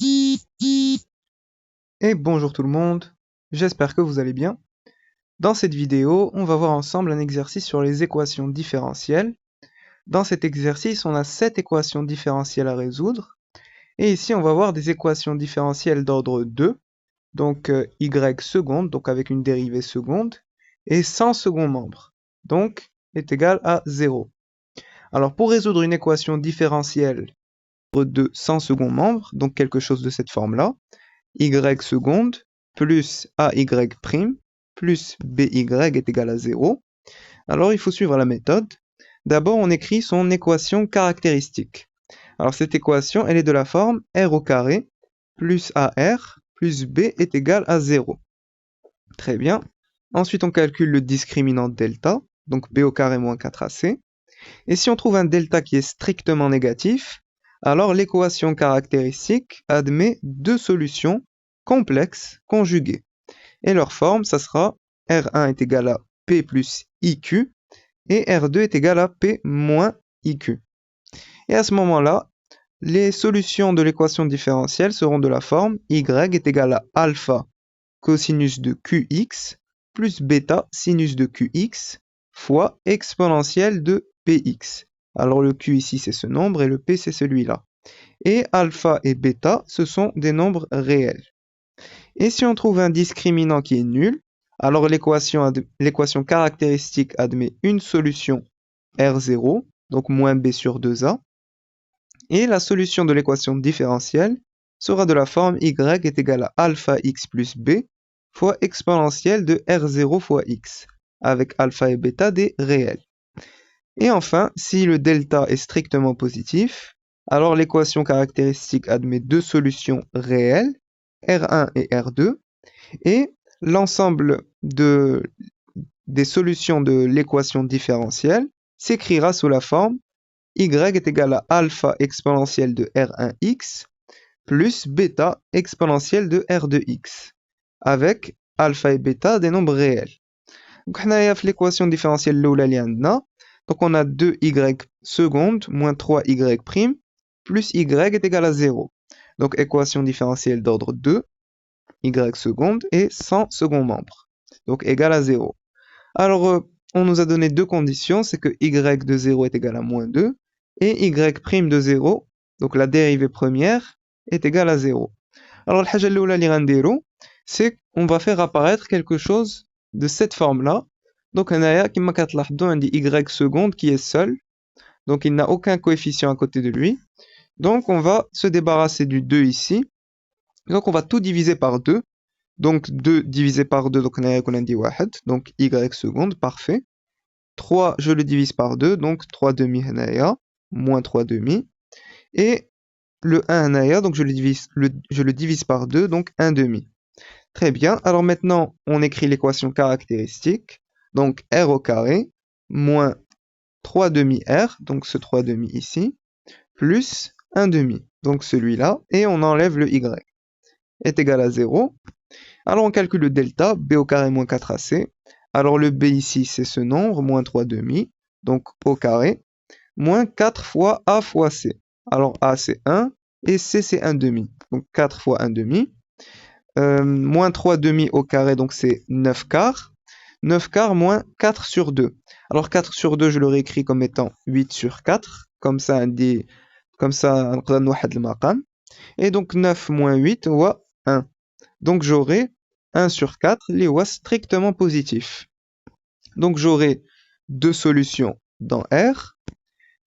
Et bonjour tout le monde, j'espère que vous allez bien. Dans cette vidéo, on va voir ensemble un exercice sur les équations différentielles. Dans cet exercice, on a 7 équations différentielles à résoudre. Et ici, on va voir des équations différentielles d'ordre 2, donc y seconde, donc avec une dérivée seconde, et sans second membre, donc est égal à 0. Alors pour résoudre une équation différentielle d'ordre 2 sans second membre, donc quelque chose de cette forme-là, y seconde plus ay' plus by est égal à 0. Alors il faut suivre la méthode. D'abord on écrit son équation caractéristique. Alors cette équation elle est de la forme r au carré plus ar plus b est égal à 0. Très bien. Ensuite on calcule le discriminant delta, donc b au carré moins 4ac. Et si on trouve un delta qui est strictement négatif, alors l'équation caractéristique admet deux solutions complexes conjuguées. Et leur forme, ça sera R1 est égal à P plus IQ et R2 est égal à P moins IQ. Et à ce moment-là, les solutions de l'équation différentielle seront de la forme Y est égal à alpha cosinus de QX plus bêta sinus de QX fois exponentielle de PX. Alors le Q ici c'est ce nombre et le P c'est celui-là. Et alpha et bêta ce sont des nombres réels. Et si on trouve un discriminant qui est nul, alors l'équation caractéristique admet une solution R0, donc moins B sur 2A, et la solution de l'équation différentielle sera de la forme Y est égal à alpha x plus B fois exponentielle de R0 fois X, avec alpha et bêta des réels. Et enfin, si le delta est strictement positif, alors l'équation caractéristique admet deux solutions réelles, R1 et R2, et l'ensemble des solutions de l'équation différentielle s'écrira sous la forme Y est égal à alpha exponentielle de R1x plus bêta exponentielle de R2x, avec alpha et bêta des nombres réels. Donc, on a l'équation différentielle donc on a 2y seconde moins 3y' plus y est égal à 0. Donc équation différentielle d'ordre 2, y seconde et sans second membre, donc égal à 0. Alors on nous a donné deux conditions, c'est que y de 0 est égal à moins 2 et y' de 0, donc la dérivée première, est égale à 0. Alors الحاجة الأولى اللي غنديرو c'est qu'on va faire apparaître quelque chose de cette forme-là. Donc هنايا كما كتلاحظوا عندي y seconde qui est seul, donc il n'a aucun coefficient à côté de lui. Donc on va se débarrasser du 2 ici. Donc on va tout diviser par 2. Donc 2 divisé par 2, donc on a dit 1, donc y seconde, parfait. 3, je le divise par 2, donc 3 demi هنايا, moins 3 demi. Et le 1 هنايا, donc je le divise par 2, donc 1 demi. Très bien, alors maintenant on écrit l'équation caractéristique, donc r au carré, moins 3 demi r, donc ce 3 demi ici, plus 1 demi, donc celui-là, et on enlève le y, est égal à 0. Alors on calcule le delta, b au carré moins 4ac, alors le b ici c'est ce nombre, moins 3 demi, donc au carré, moins 4 fois a fois c. Alors a c'est 1, et c c'est 1 demi, donc 4 fois 1 demi. Moins 3 demi au carré, donc c'est 9 quarts. 9 quarts moins 4 sur 2. Alors 4 sur 2, je le réécris comme étant 8 sur 4. Comme ça, on نوحد المقام. Et donc 9 moins 8, ou 1. Donc j'aurai 1 sur 4, les strictement positif. Donc j'aurai deux solutions dans R.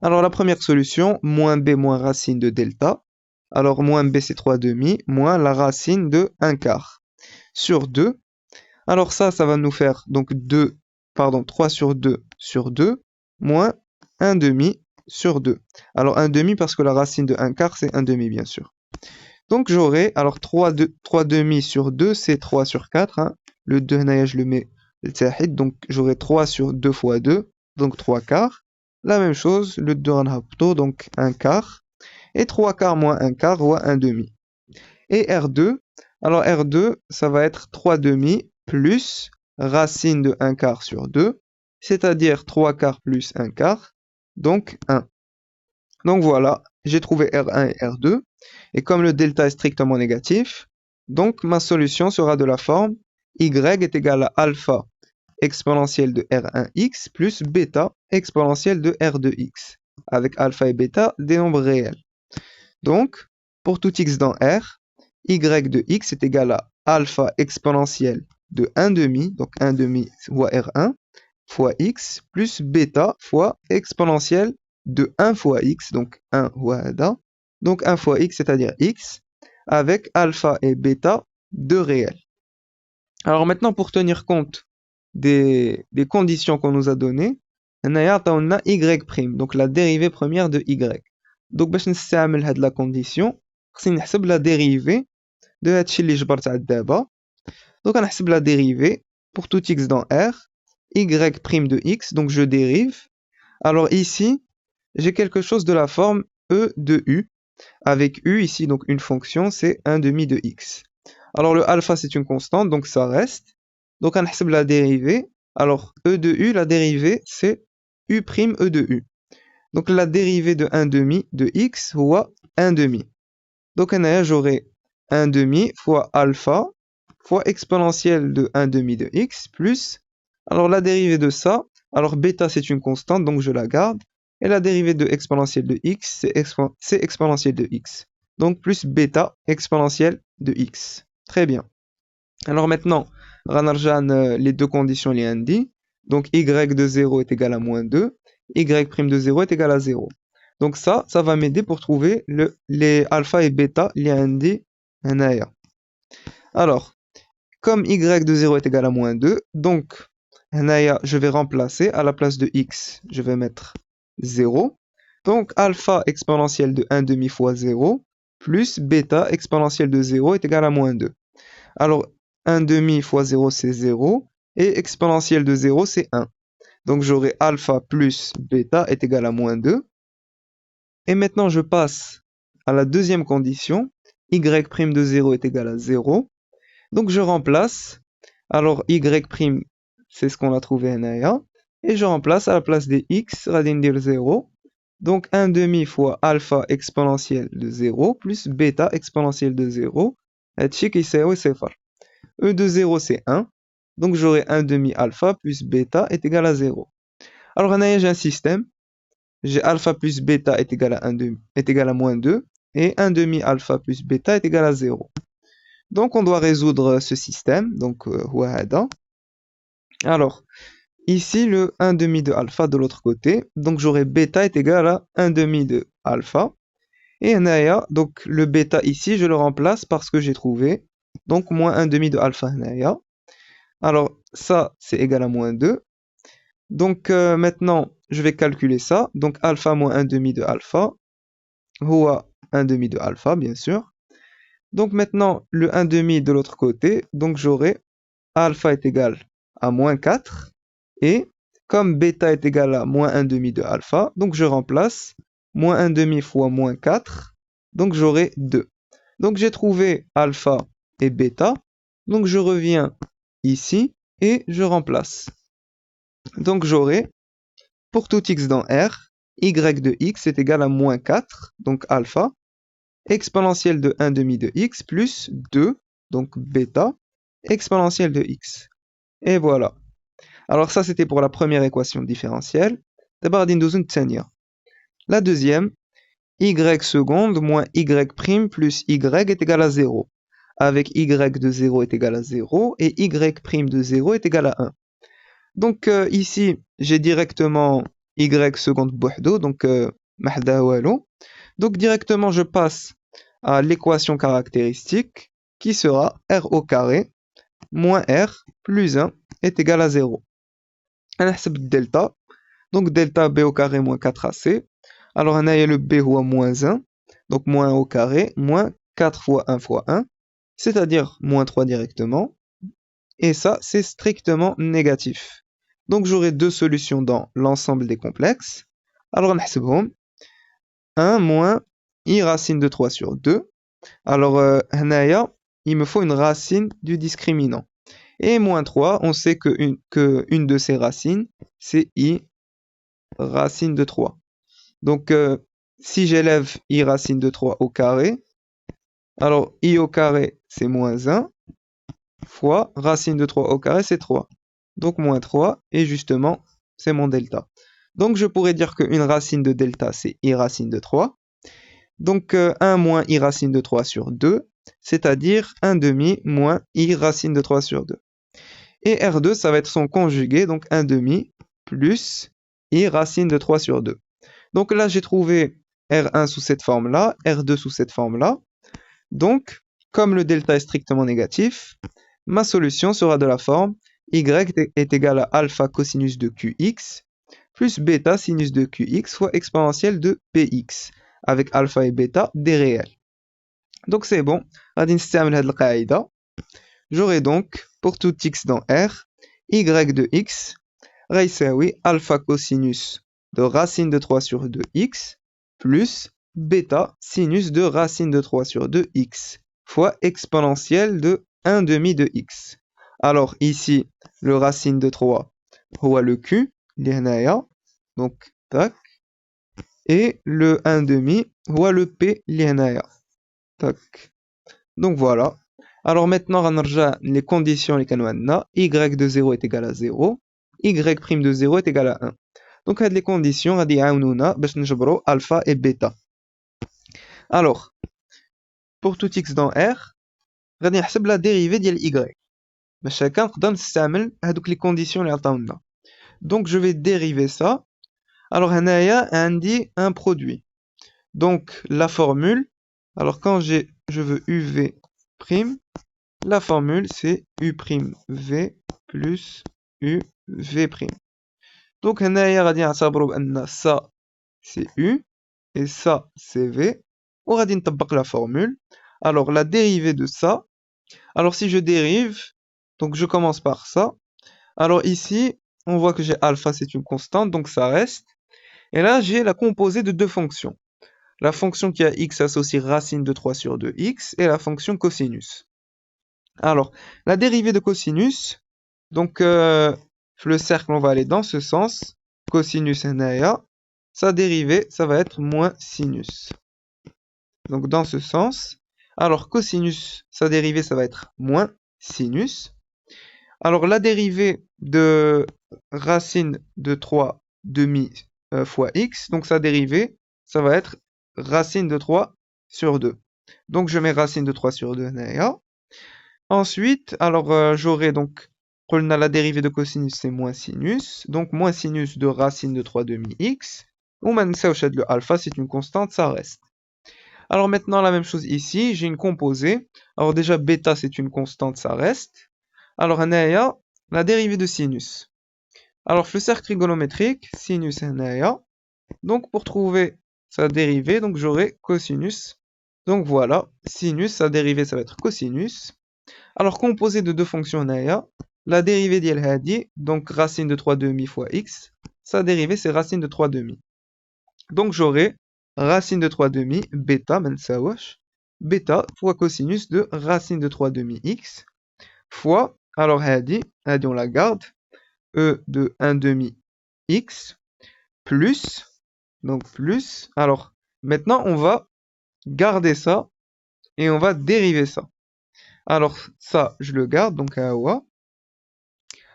Alors la première solution, moins B moins racine de delta. Alors moins B c'est 3 demi, moins la racine de 1 quart sur 2. Alors ça va nous faire donc 3 sur 2, moins 1 demi sur 2. Alors 1 demi parce que la racine de 1 quart c'est 1 demi bien sûr. Donc j'aurai, alors 3 demi sur 2 c'est 3 sur 4. Hein. Le 2 je le mets donc j'aurai 3 sur 2 fois 2, donc 3 quarts. La même chose, le 2 donc 1 quart. Et 3 quarts moins 1 quart, ou 1 demi. Et R2, alors R2, ça va être 3 demi plus racine de 1 quart sur 2, c'est-à-dire 3 quarts plus 1 quart, donc 1. Donc voilà, j'ai trouvé R1 et R2. Et comme le delta est strictement négatif, donc ma solution sera de la forme y est égal à alpha exponentielle de R1x plus bêta exponentielle de R2x, avec alpha et bêta des nombres réels. Donc, pour tout x dans R, y de x est égal à alpha exponentielle de 1 demi, donc 1 demi fois R1, fois x, plus bêta fois exponentielle de 1 fois x, donc 1 fois ADA, donc 1 fois x, c'est-à-dire x, avec alpha et bêta de réels. Alors maintenant, pour tenir compte des conditions qu'on nous a données, on a y', donc la dérivée première de y. Donc, باش نستعمل هاد la condition, خصني نحسب la dérivée de هادشي اللي جبرت عاد دابا. Donc, on نحسب la dérivée pour tout x dans R, y' de x, donc je dérive. Alors ici, j'ai quelque chose de la forme e de u, avec u ici, donc une fonction, c'est 1 demi de x. Alors le alpha, c'est une constante, donc ça reste. Donc on نحسب la dérivée. Alors e de u, la dérivée, c'est u' e de u. Donc la dérivée de 1 demi de x, ou 1 demi. Donc j'aurai 1 demi fois alpha fois exponentielle de 1 demi de x plus, alors la dérivée de ça, alors bêta c'est une constante, donc je la garde, et la dérivée de exponentielle de x, c'est exponentielle de x. Donc plus bêta exponentielle de x. Très bien. Alors maintenant, ranarjan les deux conditions les indi. Donc y de 0 est égal à moins 2, y' de 0 est égal à 0. Donc ça va m'aider pour trouver les alpha et bêta les indi. Alors, comme y de 0 est égal à moins 2, donc je vais remplacer à la place de x, je vais mettre 0. Donc alpha exponentielle de 1 demi fois 0 plus bêta exponentielle de 0 est égal à moins 2. Alors 1 demi fois 0 c'est 0 et exponentielle de 0 c'est 1. Donc j'aurai alpha plus bêta est égal à moins 2. Et maintenant je passe à la deuxième condition, y' de 0 est égal à 0. Donc je remplace, alors y', c'est ce qu'on a trouvé en et je remplace à la place des x, radin dire 0. Donc 1 demi fois alpha exponentielle de 0 plus bêta exponentielle de 0. Et E de 0 c'est 1. Donc j'aurai 1 demi alpha plus bêta est égal à 0. Alors j'ai un système. J'ai alpha plus bêta est égal à 1 demi, est égal à moins 2. Et 1 demi alpha plus bêta est égal à 0. Donc on doit résoudre ce système. Donc alors ici le 1 demi de alpha de l'autre côté. Donc j'aurai bêta est égal à 1 demi de alpha. Et donc le bêta ici je le remplace par ce que j'ai trouvé. Donc moins 1 demi de alpha Alors ça c'est égal à moins 2. Donc maintenant je vais calculer ça. Donc alpha moins 1 demi de alpha. Ou 1 demi de alpha bien sûr. Donc maintenant, le 1 demi de l'autre côté, donc j'aurai alpha est égal à moins 4. Et comme bêta est égal à moins 1 demi de alpha, donc je remplace moins 1 demi fois moins 4. Donc j'aurai 2. Donc j'ai trouvé alpha et bêta. Donc je reviens ici et je remplace. Donc j'aurai, pour tout x dans R, y de x est égal à moins 4, donc alpha, exponentielle de 1 demi de x plus 2, donc bêta, exponentielle de x. Et voilà. Alors ça, c'était pour la première équation différentielle. D'abord, la deuxième, y seconde moins y' plus y est égal à 0. Avec y de 0 est égal à 0 et y' de 0 est égal à 1. Donc ici, j'ai directement y seconde bouhdo, donc mahda walou. Donc directement, je passe à l'équation caractéristique qui sera r au carré moins r plus 1 est égal à 0. On a delta. Donc delta b au carré moins 4ac. Alors on a le b ou moins 1. Donc moins 1 au carré moins 4 fois 1 fois 1. C'est-à-dire moins 3 directement. Et ça, c'est strictement négatif. Donc j'aurai deux solutions dans l'ensemble des complexes. Alors on a 1 moins i racine de 3 sur 2. Alors, il me faut une racine du discriminant. Et moins 3, on sait qu'une de ces racines, c'est i racine de 3. Donc, si j'élève i racine de 3 au carré, Alors, I au carré, c'est moins 1, fois racine de 3 au carré, c'est 3. Donc, moins 3, et justement, c'est mon delta. Donc, je pourrais dire qu'une racine de delta, c'est I racine de 3. Donc, 1 moins I racine de 3 sur 2, c'est-à-dire 1 demi moins I racine de 3 sur 2. Et R2, ça va être son conjugué, donc 1 demi plus I racine de 3 sur 2. Donc là, j'ai trouvé R1 sous cette forme-là, R2 sous cette forme-là. Donc, comme le delta est strictement négatif, ma solution sera de la forme y est égal à alpha cosinus de qx plus bêta sinus de qx fois exponentielle de px, avec alpha et bêta des réels. Donc c'est bon, j'aurai donc pour tout x dans R, y de x oui, alpha cosinus de racine de 3 sur 2x plus bêta sinus de racine de 3 sur 2x fois exponentielle de 1 demi de x. Alors ici, le racine de 3, هو le q, donc tac, et le 1 demi, هو le p, tac. Donc voilà. Alors maintenant, on va les conditions les canons. Y de 0 est égal à 0. Y' de 0 est égal à 1. Donc, les conditions, on va les alpha et bêta. Alors, pour tout x dans R, on va faire la dérivée de y. Mais chacun donne les conditions. Donc, je vais dériver ça. Alors, on a un produit. Donc, la formule, alors quand je veux UV', la formule c'est U'V plus UV'. Donc, ça c'est U et ça c'est V. On va la formule. Alors, la dérivée de ça. Alors, si je dérive, donc je commence par ça. Alors ici, on voit que j'ai alpha, c'est une constante, donc ça reste. Et là, j'ai la composée de deux fonctions. La fonction qui a x associe racine de 3 sur 2x et la fonction cosinus. Alors, la dérivée de cosinus, donc le cercle, on va aller dans ce sens. Cosinus naya, sa dérivée, ça va être moins sinus. Donc dans ce sens. Alors cosinus, sa dérivée, ça va être moins sinus. Alors la dérivée de racine de 3 demi fois x, donc sa dérivée, ça va être racine de 3 sur 2. Donc je mets racine de 3 sur 2 naya. Ensuite, alors j'aurai donc, on a la dérivée de cosinus, c'est moins sinus. Donc moins sinus de racine de 3 demi x. Ou maintenant, le alpha, c'est une constante, ça reste. Alors maintenant, la même chose ici, j'ai une composée. Alors déjà, bêta, c'est une constante, ça reste. Alors, naya, la dérivée de sinus. Alors, le cercle trigonométrique, sinus naya. Donc, pour trouver sa dérivée, donc j'aurai cosinus. Donc voilà, sinus, sa dérivée, ça va être cosinus. Alors, composé de deux fonctions naya, la dérivée d'El Hadi, donc racine de 3 demi fois x, sa dérivée, c'est racine de 3 demi. Donc, j'aurai racine de 3 demi, bêta, bêta fois cosinus de racine de 3 demi x, fois, alors hadi on la garde, e de 1 demi x, plus, donc plus, alors maintenant on va garder ça, et on va dériver ça. Alors ça, je le garde, donc awa,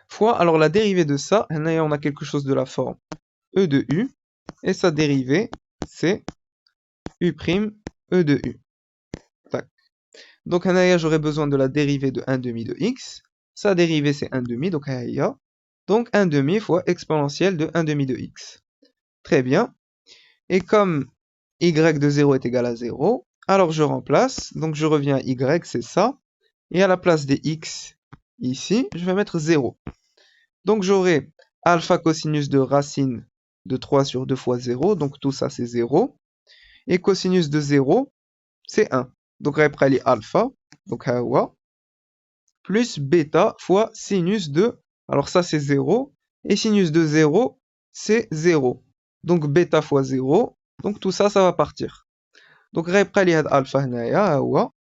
fois, alors la dérivée de ça, on a quelque chose de la forme e de u, et sa dérivée, c'est u', e de u. Tac. Donc j'aurais besoin de la dérivée de 1 demi de x, sa dérivée c'est 1 demi, donc donc 1 demi fois exponentielle de 1 demi de x. Très bien. Et comme y de 0 est égal à 0, alors je remplace, donc je reviens à y, c'est ça, et à la place des x, ici, je vais mettre 0. Donc j'aurai alpha cosinus de racine de 3 sur 2 fois 0, donc tout ça c'est 0, et cosinus de 0, c'est 1. Donc après alpha, donc hawa, plus bêta fois sinus de, alors ça c'est 0, et sinus de 0, c'est 0. Donc bêta fois 0, donc tout ça, ça va partir. Donc après alpha hawa,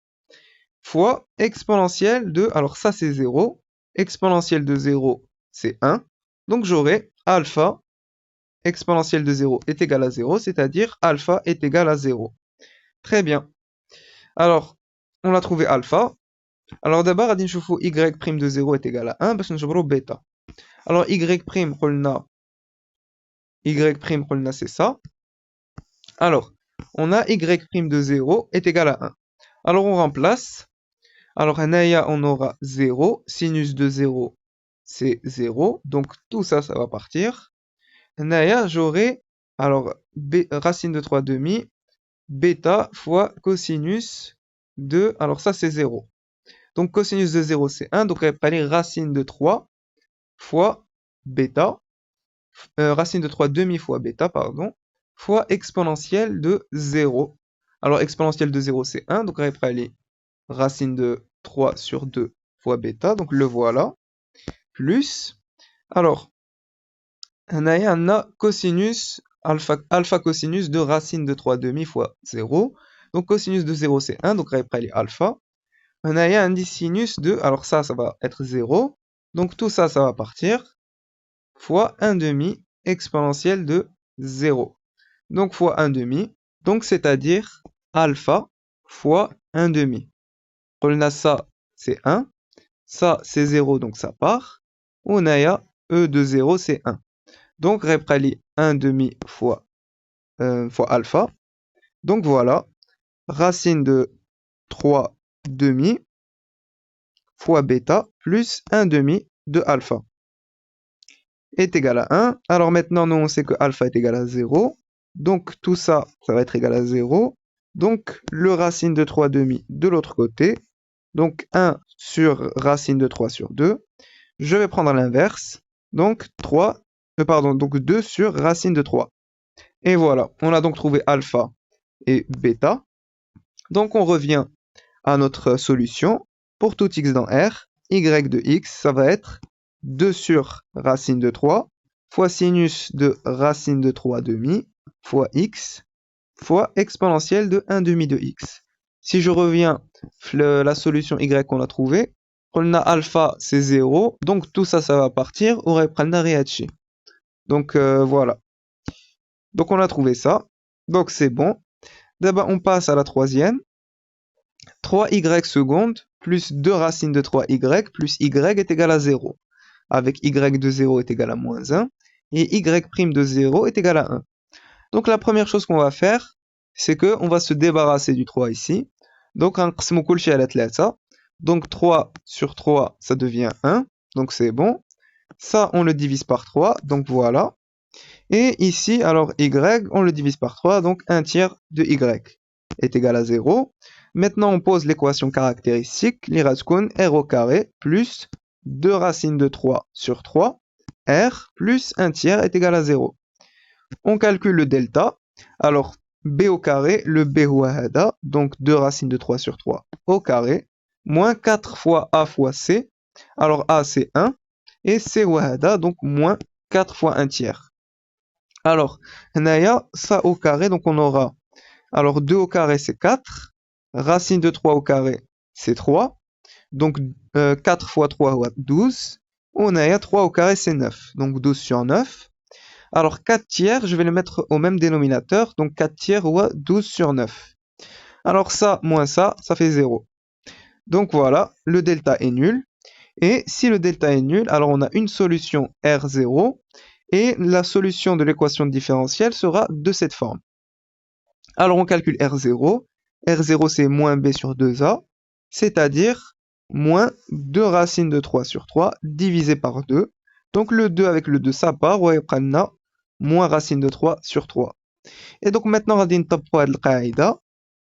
fois exponentielle de, alors ça c'est 0, exponentielle de 0, c'est 1. Donc j'aurai alpha exponentielle de 0 est égal à 0, c'est-à-dire alpha est égal à 0. Très bien. Alors, on a trouvé alpha. Alors d'abord, غادي نشوفوا y' de 0 est égal à 1 باش نجبروا bêta. Alors y', قلنا c'est ça. Alors, on a y' de 0 est égal à 1. Alors on remplace. Alors on aura 0. Sinus de 0, c'est 0. Donc tout ça, ça va partir. J'aurai, alors, racine de 3 demi, bêta fois cosinus de, alors ça c'est 0. Donc cosinus de 0 c'est 1, donc il va aller racine de 3 fois bêta, racine de 3 demi fois bêta, pardon, fois exponentielle de 0. Alors exponentielle de 0 c'est 1, donc il va aller racine de 3 sur 2 fois bêta, donc le voilà, plus, alors, on a cosinus, alpha cosinus de racine de 3 demi fois 0. Donc cosinus de 0 c'est 1, donc on va aller alpha. On a un sinus de, alors ça va être 0. Donc tout ça, ça va partir, fois 1 demi exponentielle de 0. Donc fois 1 demi, donc c'est-à-dire alpha fois 1 demi. On a ça, c'est 1. Ça, c'est 0, donc ça part. On a E de 0, c'est 1. Donc, reprali 1 demi fois alpha. Donc voilà, racine de 3 demi fois bêta plus 1 demi de alpha est égal à 1. Alors maintenant, nous, on sait que alpha est égal à 0. Donc tout ça, ça va être égal à 0. Donc le racine de 3 demi de l'autre côté. Donc 1 sur racine de 3 sur 2. Je vais prendre l'inverse. Donc 2 sur racine de 3. Et voilà, on a donc trouvé alpha et bêta. Donc on revient à notre solution. Pour tout x dans R, y de x, ça va être 2 sur racine de 3 fois sinus de racine de 3 demi fois x fois exponentielle de 1 demi de x. Si je reviens à la solution y qu'on a trouvée, on a alpha c'est 0, donc tout ça, ça va partir, on reprendra Riachi. Donc voilà. Donc on a trouvé ça, donc c'est bon. D'abord on passe à la troisième. 3y seconde plus 2 racines de 3y plus y est égal à 0. Avec y de 0 est égal à moins 1 et y' de 0 est égal à 1. Donc la première chose qu'on va faire, c'est qu'on va se débarrasser du 3 ici. Donc donc 3 sur 3, ça devient 1. Donc c'est bon. Ça, on le divise par 3. Donc voilà. Et ici, alors y, on le divise par 3. Donc 1 tiers de y est égal à 0. Maintenant, on pose l'équation caractéristique. L'iraskun r au carré plus 2 racines de 3 sur 3. R plus 1 tiers est égal à 0. On calcule le delta. Alors, b au carré, le b wahada, donc 2 racines de 3 sur 3 au carré, moins 4 fois a fois c. Alors a c'est 1, et c wahada, donc moins 4 fois 1 tiers. Alors, naya, ça au carré, donc on aura, alors 2 au carré c'est 4, racine de 3 au carré c'est 3, donc 4 fois 3, 12, on a 3 au carré c'est 9, donc 12 sur 9. Alors 4 tiers, je vais le mettre au même dénominateur, donc 4 tiers ou 12 sur 9. Alors ça moins ça fait 0. Donc voilà, le delta est nul. Et si le delta est nul, alors on a une solution R0, et la solution de l'équation différentielle sera de cette forme. Alors on calcule R0. R0 c'est moins B sur 2A, c'est-à-dire moins 2 racines de 3 sur 3 divisé par 2. Donc le 2 avec le 2 ça part, on va moins racine de 3 sur 3. Et donc maintenant, on va dire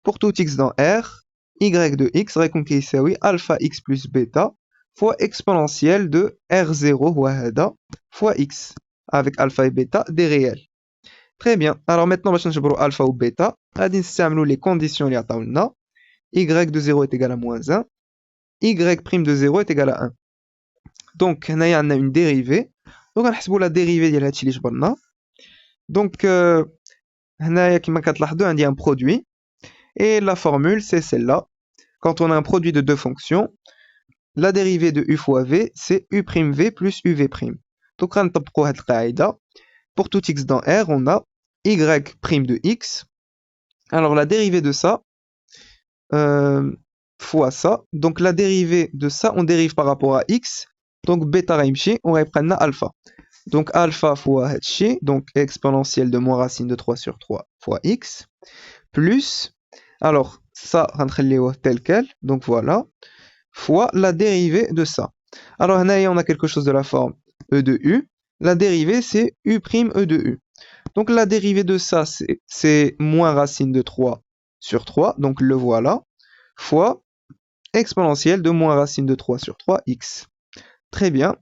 pour tout x dans R, y de x, c'est alpha x plus bêta fois exponentielle de R0 fois x, avec alpha et bêta des réels. Très bien. Alors maintenant, on va changer pour alpha ou bêta. On va dire les conditions. Y de 0 est égal à moins 1. Y' de 0 est égal à 1. Donc, on a une dérivée. Donc, on va faire la dérivée de la tirage. Donc, هنايا كما كتلاحظوا عندي un produit et la formule c'est celle-là. Quand on a un produit de deux fonctions, la dérivée de u fois v c'est u'v plus uv'. Donc غنطبقوا هاد القاعدة. Pour tout x dans R, on a y' de x. Alors la dérivée de ça, fois ça. Donc la dérivée de ça, on dérive par rapport à x. Donc bêta raimchi, on reprend alpha. Donc alpha fois hetchi, donc exponentielle de moins racine de 3 sur 3 fois x, plus, alors ça, rentre tel quel, donc voilà, fois la dérivée de ça. Alors là, on a quelque chose de la forme e de u. La dérivée, c'est u' e de u. Donc la dérivée de ça, c'est moins racine de 3 sur 3, donc le voilà, fois exponentielle de moins racine de 3 sur 3, x. Très bien.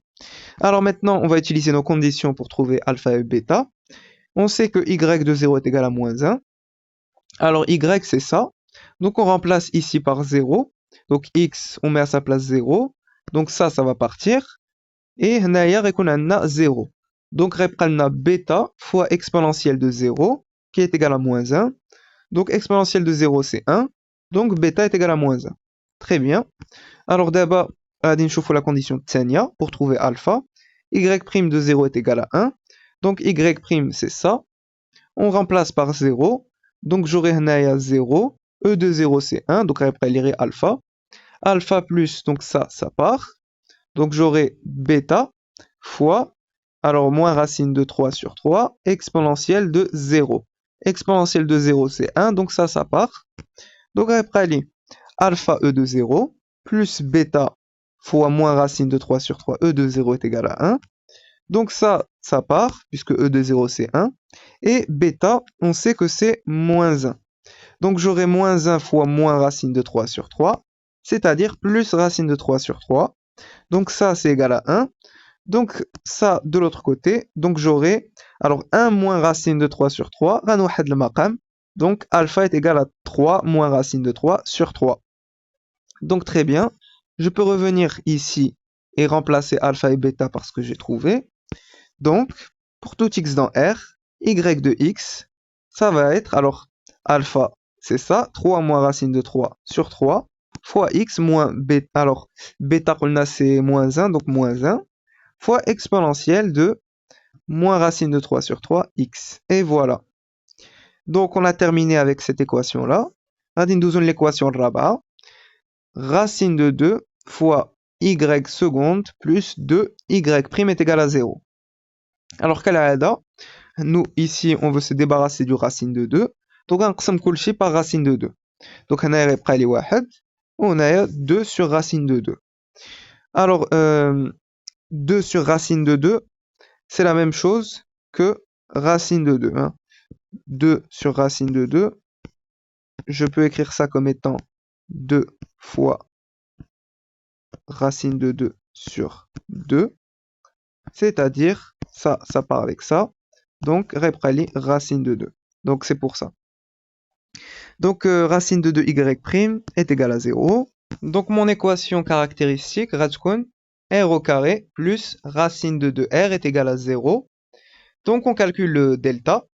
Alors maintenant, on va utiliser nos conditions pour trouver alpha et bêta. On sait que y de 0 est égal à moins 1. Alors y, c'est ça. Donc on remplace ici par 0. Donc x, on met à sa place 0. Donc ça va partir. Et هنايا غيكون عندنا 0. Donc غيبقى لنا bêta fois exponentielle de 0 qui est égal à moins 1. Donc exponentielle de 0 c'est 1. Donc bêta est égal à moins 1. Très bien. Alors d'abord, غادي نشوفوا la condition الثانية pour trouver alpha. Y' de 0 est égal à 1. Donc y' c'est ça. On remplace par 0. Donc j'aurai هنايا 0. E de 0 c'est 1. Donc غيبقى لي alpha. Alpha plus, donc ça part. Donc j'aurai bêta fois, alors moins racine de 3 sur 3, exponentielle de 0. Exponentielle de 0 c'est 1, donc ça part. Donc après alpha e de 0 plus bêta fois moins racine de 3 sur 3, e de 0 est égal à 1. Donc ça part, puisque e de 0 c'est 1. Et bêta, on sait que c'est moins 1. Donc j'aurai moins 1 fois moins racine de 3 sur 3, c'est-à-dire plus racine de 3 sur 3. Donc ça, c'est égal à 1. Donc ça, de l'autre côté, donc j'aurai, alors 1 moins racine de 3 sur 3, غنوحد المقام. Donc alpha est égal à 3 moins racine de 3 sur 3. Donc très bien, je peux revenir ici et remplacer alpha et bêta par ce que j'ai trouvé. Donc, pour tout x dans R, y de x, ça va être, alors alpha, c'est ça, 3 moins racine de 3 sur 3, fois x moins bêta, alors bêta c'est moins 1, donc moins 1, fois exponentielle de moins racine de 3 sur 3, x. Et voilà. Donc on a terminé avec cette équation-là. Radin l'équation rabat. Racine de 2 fois y seconde plus 2y' est égal à 0. Alors qu'à nous ici on veut se débarrasser du racine de 2. Donc on va coucher par racine de 2. Donc on a près les 1. On a 2 sur racine de 2. Alors 2 sur racine de 2, c'est la même chose que racine de 2. 2 sur racine de 2, je peux écrire ça comme étant 2 fois racine de 2 sur 2, c'est-à-dire ça part avec ça, donc racine de 2. Donc c'est pour ça. Donc racine de 2y' est égal à 0. Donc mon équation caractéristique, r au carré plus racine de 2r est égal à 0. Donc on calcule le delta.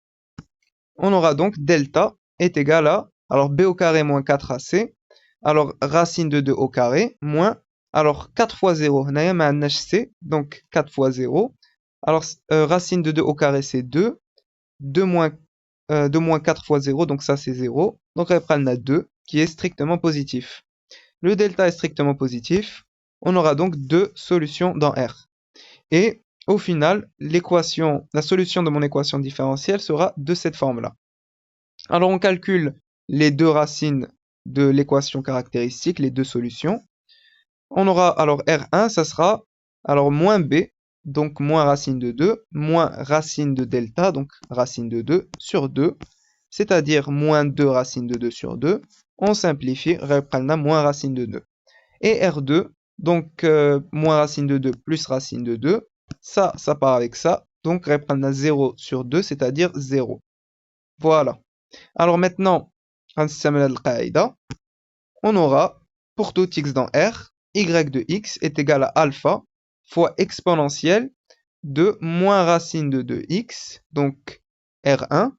On aura donc delta est égal à, alors b au carré moins 4ac, alors racine de 2 au carré, moins, alors 4 fois 0, donc 4 fois 0, alors racine de 2 au carré c'est 2, 2 moins 4 fois 0, donc ça c'est 0, donc on a 2 qui est strictement positif. Le delta est strictement positif, on aura donc deux solutions dans R. Et au final, la solution de mon équation différentielle sera de cette forme-là. Alors on calcule les deux racines de l'équation caractéristique, les deux solutions. On aura alors R1, ça sera alors moins B, donc moins racine de 2, moins racine de delta, donc racine de 2 sur 2, c'est-à-dire moins 2 racine de 2 sur 2. On simplifie, reprendre moins racine de 2. Et R2, donc moins racine de 2 plus racine de 2, ça part avec ça, donc reprendre 0 sur 2, c'est-à-dire 0. Voilà. Alors maintenant, on aura, pour tout x dans R, y de x est égal à alpha fois exponentielle de moins racine de 2x, donc R1,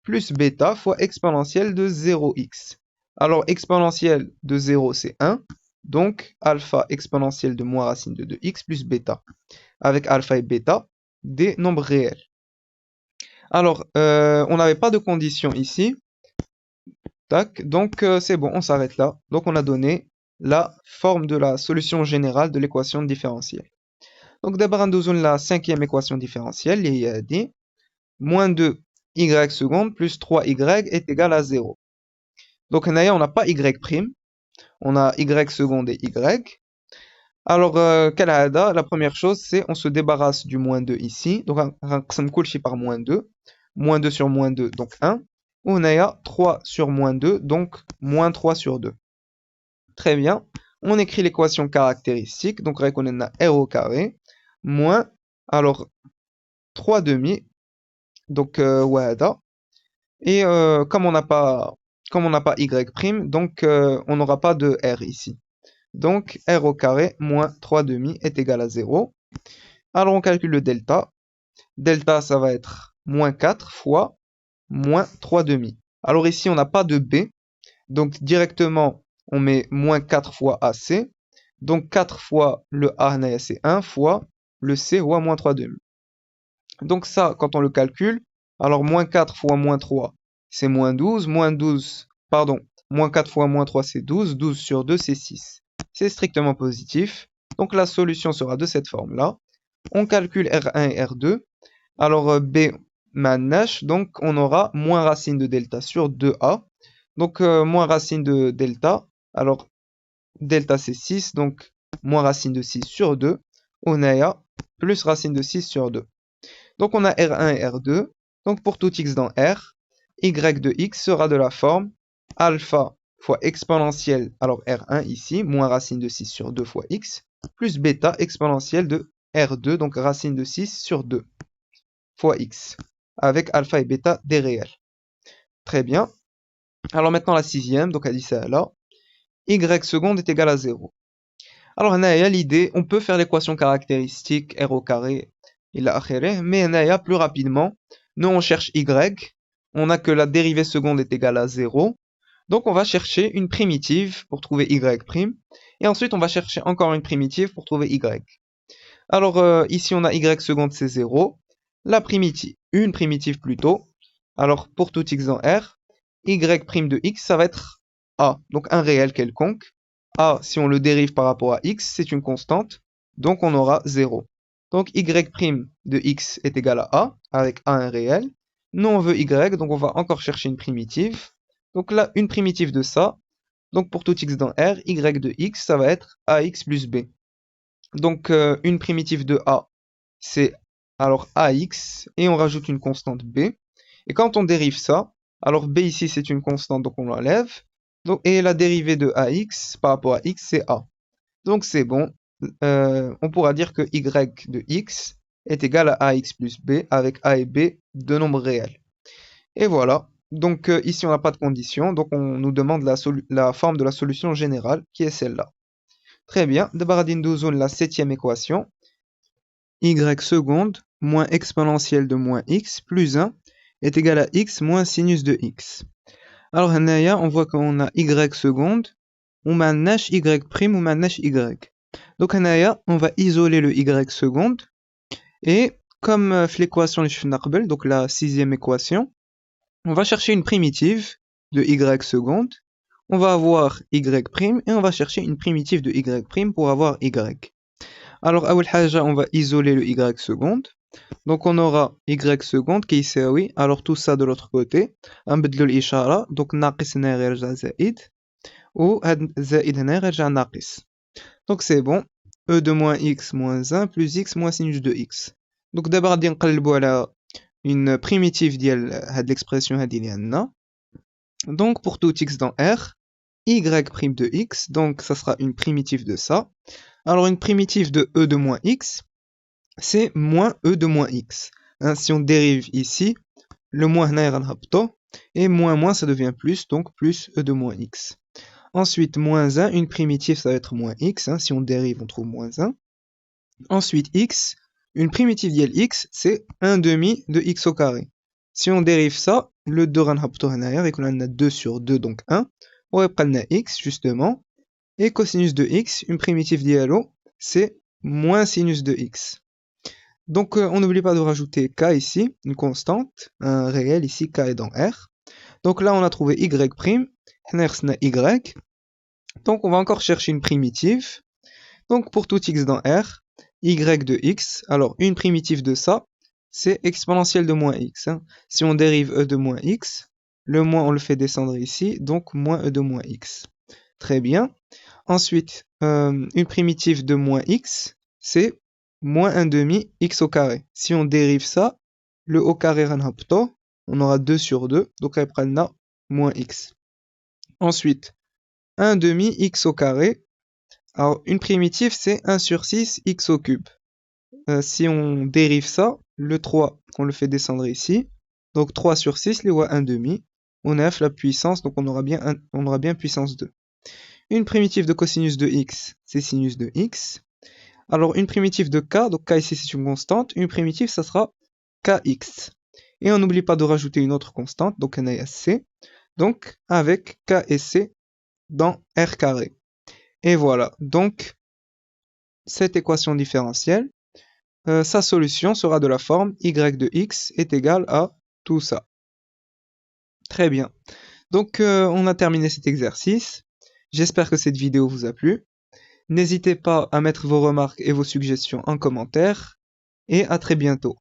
plus bêta fois exponentielle de 0x. Alors exponentielle de 0 c'est 1, donc alpha exponentielle de moins racine de 2x plus bêta, avec alpha et bêta des nombres réels. Alors, on n'avait pas de condition ici, Tac, donc c'est bon, on s'arrête là. Donc on a donné la forme de la solution générale de l'équation différentielle. Donc d'abord on a la cinquième équation différentielle, il dit moins 2y seconde plus 3y est égal à 0. Donc on n'a pas y', on a y seconde et y. Alors, la première chose, c'est on se débarrasse du moins 2 ici. Donc, on va par moins 2. Moins 2 sur moins 2, donc 1. On a 3 sur moins 2, donc moins 3 sur 2. Très bien. On écrit l'équation caractéristique. Donc, on a r au carré moins, alors, 3 demi. Donc, wahada. Et comme on n'a pas y', donc on n'aura pas de r ici. Donc, r au carré moins 3 demi est égal à 0. Alors, on calcule le delta. Delta, ça va être moins 4 fois moins 3 demi. Alors ici, on n'a pas de b. Donc, directement, on met moins 4 fois AC. Donc, 4 fois le A, c'est 1 fois le C, ou moins 3 demi. Donc ça, quand on le calcule, alors moins 4 fois moins 3, c'est moins 12. Moins 4 fois moins 3, c'est 12. 12 sur 2, c'est 6. C'est strictement positif. Donc la solution sera de cette forme-là. On calcule R1 et R2. Alors B, manash, donc on aura moins racine de delta sur 2A. Donc moins racine de delta. Alors delta c'est 6, donc moins racine de 6 sur 2. On a plus racine de 6 sur 2. Donc on a R1 et R2. Donc pour tout x dans R, y de x sera de la forme alpha fois exponentielle, alors R1 ici, moins racine de 6 sur 2 fois x, plus bêta exponentielle de R2, donc racine de 6 sur 2 fois x, avec alpha et bêta des réels. Très bien. Alors maintenant la sixième, donc elle dit ça là, y seconde est égal à 0. Alors on a l'idée, on peut faire l'équation caractéristique r au carré, mais on a plus rapidement, nous on cherche y, on a que la dérivée seconde est égale à 0, donc on va chercher une primitive pour trouver y', et ensuite on va chercher encore une primitive pour trouver y. Alors ici on a y seconde c'est 0, une primitive plutôt, alors pour tout x dans R, y' de x ça va être a, donc un réel quelconque. A, si on le dérive par rapport à x, c'est une constante, donc on aura 0. Donc y' de x est égal à a, avec a un réel. Nous on veut y, donc on va encore chercher une primitive. Donc là, une primitive de ça, donc pour tout x dans R, y de x, ça va être ax plus b. Donc une primitive de a, c'est alors ax, et on rajoute une constante b. Et quand on dérive ça, alors b ici c'est une constante, donc on l'enlève. Et la dérivée de ax par rapport à x, c'est a. Donc c'est bon. On pourra dire que y de x est égal à ax plus b, avec a et b deux nombres réels. Et voilà. Donc ici on n'a pas de condition, donc on nous demande la forme de la solution générale, qui est celle-là. Très bien. D'abord, la septième équation. Y seconde moins exponentielle de moins x plus 1 est égal à x moins sinus de x. Alors, on voit qu'on a y seconde, on a nash y prime, on a nash y. Donc, on va isoler le y seconde, et comme l'équation donc la sixième équation, on va chercher une primitive de y seconde, on va avoir y prime, et on va chercher une primitive de y prime pour avoir y. Alors, on va isoler le y seconde. Donc, on aura y seconde qui est oui. Alors, tout ça de l'autre côté. On va l'ishara. Donc, naqis nerja zaid. Ou zaid nerja naqis. Donc, c'est bon. E de moins x moins 1 plus x moins sinus de x. Donc, d'abord, on va une primitive de l'expression. Donc, pour tout x dans R, y prime de x. Donc, ça sera une primitive de ça. Alors, une primitive de e de moins x, c'est moins e de moins x. Hein, si on dérive ici, le moins et moins ça devient plus, donc plus e de moins x. Ensuite, moins 1, une primitive, ça va être moins x. Hein, si on dérive, on trouve moins 1. Ensuite, x, une primitive d'IL x, c'est 1 demi de x au carré. Si on dérive ça, le 2 et qu'on a 2 sur 2, donc 1, on va prendre x, justement. Et cosinus de x, une primitive d'ILO, c'est moins sinus de x. Donc, on n'oublie pas de rajouter k ici, une constante, un réel ici, k est dans R. Donc là, on a trouvé y', y. Donc on va encore chercher une primitive. Donc pour tout x dans R, y de x, alors une primitive de ça, c'est exponentielle de moins x. Si on dérive e de moins x, le moins on le fait descendre ici, donc moins e de moins x. Très bien. Ensuite, une primitive de moins x, c'est moins 1 demi x au carré. Si on dérive ça, le au carré on aura 2 sur 2, donc on prend moins x. Ensuite, 1 demi x au carré. Alors, une primitive, c'est 1 sur 6 x au cube. Si on dérive ça, le 3, on le fait descendre ici. Donc 3 sur 6, les 1 demi. On a f la puissance, donc on aura bien puissance 2. Une primitive de cosinus de x, c'est sinus de x. Alors une primitive de k, donc k ici c'est une constante, une primitive ça sera kx. Et on n'oublie pas de rajouter une autre constante, donc un c. Donc avec k et c dans r carré. Et voilà, donc cette équation différentielle, sa solution sera de la forme y de x est égal à tout ça. Très bien. Donc on a terminé cet exercice. J'espère que cette vidéo vous a plu. N'hésitez pas à mettre vos remarques et vos suggestions en commentaire. Et à très bientôt.